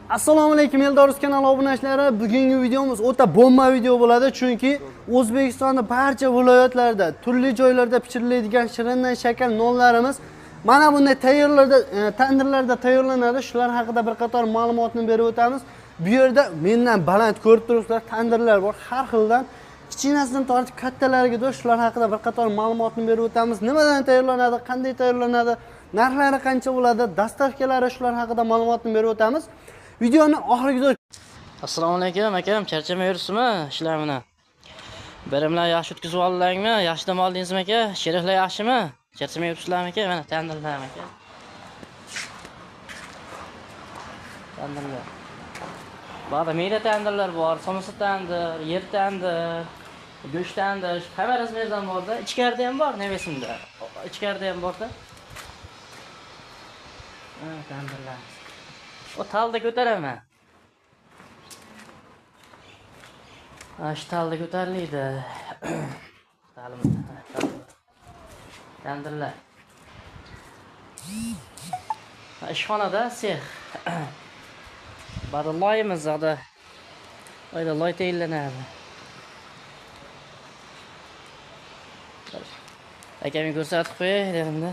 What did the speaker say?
Assalomu alaykum Eldorus kanali obunachilari. Bugungi videomiz o'ta bomba video bo'ladi, chunki O'zbekistonning barcha viloyatlarida, turli joylarda pishiriladigan shirindan shakar nonlarimiz mana bunday tandirlarda tayyorlanadi. Shular haqida bir qator ma'lumotni berib o'tamiz. Bu yerda mendan baland ko'rib turibsizlar, tandirlar bor, har xildan kichkinasidan tortib kattalariga shular haqida bir qator ma'lumotni berib o'tamiz. Nimadan tayyorlanadi, qanday tayyorlanadi, narxlari qancha bo'ladi, dastavkalari shular haqida ma'lumotni berib o'tamiz. Videoni oxirigacha. Assalomu alaykum akam, charchamay yuribsizmi ishlarni? Birimlar yaxshi o'tkazib oldingmi? Yaxshi dam oldingizmi aka? Sheriklar yaxshimi? Charchamay yuribsizlarmi aka? Mana tandirlar aka. Tandirlar. Ba'zi mayda tandirlar bor, somsa tandir, yer tandir, go'sht tandir, hamma razmerdan bor-da. Ichkarida ham bor, nevesimda. Ichkarida ham bor-da. Tandirlar. O talda ko'taraman. Shu talda ko'tariladi. Tandirlar. Ishxonada sex. Ba'zi loyimiz zada. Oyda loy tayinlanadi. Akamga ko'rsatib qo'yay dedim-da.